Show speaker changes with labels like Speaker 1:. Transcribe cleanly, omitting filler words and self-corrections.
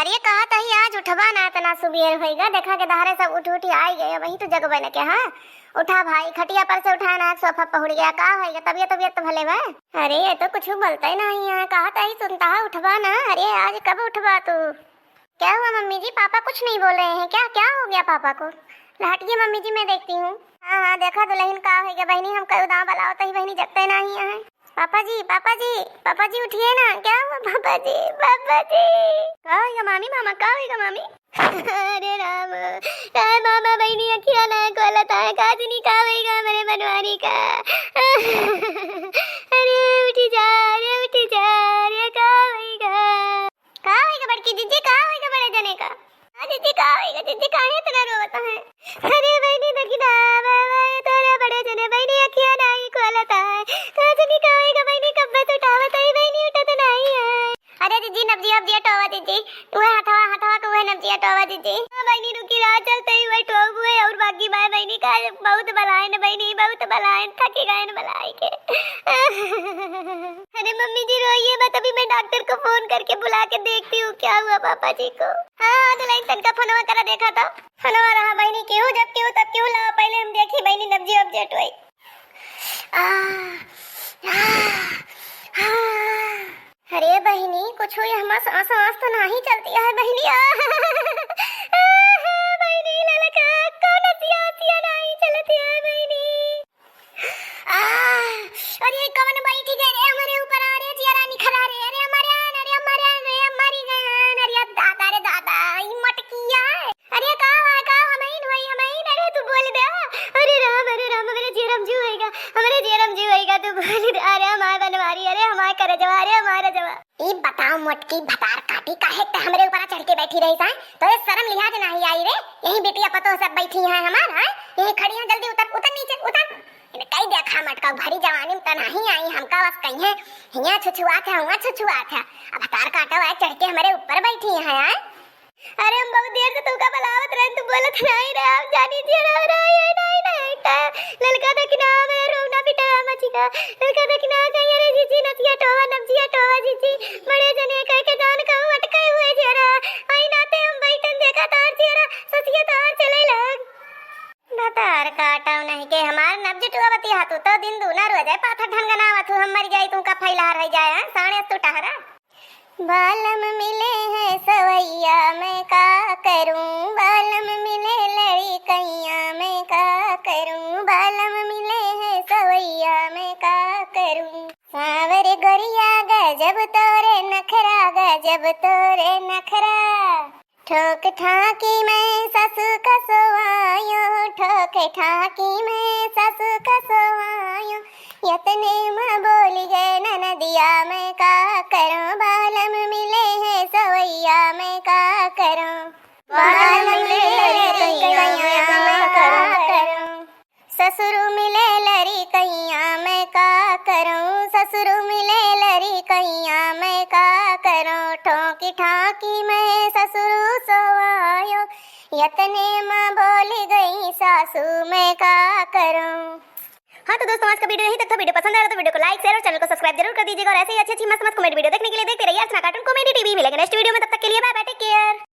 Speaker 1: अरे कहा तही आज उठवा ना तना सुबेर होइगा देखा के दहारे सब उठ उठी आई गए वही तो जगबे न के। हाँ उठा भाई खटिया पर से उठा ना सोफा पहुड़ गया का होइगा तबियत तो भले बा। अरे ये तो कुछ बोलता ही नहीं है कहा तही सुनता है उठवा ना। अरे आज कब उठवा तू? क्या हुआ मम्मी जी पापा कुछ नहीं बोल रहे हैं क्या? क्या हो गया पापा को? हटिए मम्मी जी मैं देखती हूँ। हाँ देखा तो लेकिन का होइगा बहनी हम कल दाव बलाओ तही बहनी जगते नहीं है। पापा जी उठिए ना। क्या हुआ पापा जी? का होइगा मामी? मामा का होइगा मामी? अरे राम मामा बहनी अखिया ना खोलता है काजनी का होइगा मेरे बनवारी का। अरे उठी जा रे का होइगा बड़की जीजी का होइगा बड़े जने का? जीजी का होइगा? जीजी काहे इतना रोता है? अरे बहनी देखिना तेरे बड़े जने बहनी अखिया नहीं खोलता है काजनी का होइगा बहनी कब से उठावत है बहनी उठत नहीं है। अरे जीजी नब्जी अब टोवा जीजी उहे हथवा को उहे नब्जी टोवा जीजी। बहनी रुकी रात चलते ही वही टोब हुए और बाकी बाय बहनी का बहुत बलायन बहनी बहुत बलायन थकी गए न बलाई के। अरे मम्मी जी रोइए मत अभी मैं डॉक्टर को फोन करके बुला के देखती हूँ क्या हुआ पापा जी को। हाँ तो लाइन तनका फोनवा करा देखा था फोनवा रहा बहनी क्यों जब क्यों तब क्यों ला पहले हम देखी बहनी नब्जी अपडेट हुई। अरे बहनी कुछ हुई हम सांस तो नहीं चलती है बहनी। बहनी ललका कौन सिया नहीं चलती है बहनी। अरे कौन बैठी गए रे हमारे ऊपर? अरे जियारा निखरा रे अरे हमारे मरी गए अरे दादा ई मटकिया। अरे का हमें अरे तू बोल दे। अरे राम मेरे जेरम जी होएगा तू बोल दे। अरे हमारे बनवारी अरे हमारे करे जवा अरे हमारा जवा। ई बताओ मोटकी भतार काटी काहे ते हमरे ऊपर चढ़ के बैठी रही सा? तो शर्म लिहाज नहीं आई रे? यही बेटिया पतो सब बैठी हैं हमारा यही खड़ी हैं जल्दी उतर नीचे उतर। इने कई देखा मटका भरी जवानी में तो नहीं आई हमका बस कहीं है हिया छुछुआ था अब भतार काटा हुआ चढ़ के हमारे ऊपर बैठी हैं। यार अरे हम बहुत देर से तुमका बुलावत रहे तू बोलत नहीं रे आप जानी जी नहीं ललका दकिना मेरा रोना पिटा मची का ललका दकिना कहीं रे जीजी नचिया टोवा जीजी बड़े जने कह के जान कहूं अटके हुए जरा आई नाते हम बैठन देखा तार जरा ससिया तार चले लग भतार काटा नहीं के हमार नब्ज टुआवती हाथू तो दिन दूना रो जाए पाथर ढंगनावत हम मर जाई तुमका फैला रह जाए साणे तू टहरा। बालम मिले हैं सवैया मैं का करूं बालम मिले लड़ी कैया मैं का करूं बालम मिले हैं सवैया मैं का करूं। सावर गोरिया गजब तोरे नखरा ठोक ठाकी मैं ससु कसवायो ठोक ठाकी मैं ससु कसवायो यतने माँ बोली गए ननदिया मैं का करूं बालम मिले हैं सवैया मैं का करूं बालम मिले कैया मैं का करूं ससुर मिले लरी कैया मैं का करूं ससुर मिले लरी कैया मैं का करूं ठोकी ठाकी मैं ससुर सोवायो यतने माँ बोली गई सासू मैं का करूं। हाँ तो दोस्तों आज का वीडियो यहीं तक था। वीडियो पसंद आया तो वीडियो को लाइक शेयर और चैनल को सब्सक्राइब जरूर कर दीजिएगा और ऐसे ही अच्छी मस्त कॉमेडी वीडियो देखने के लिए देखते रहिए अर्चना कार्टून कॉमेडी टीवी। मिलेंगे नेक्स्ट वीडियो में तब तक के लिए बाय बाय टेक केयर।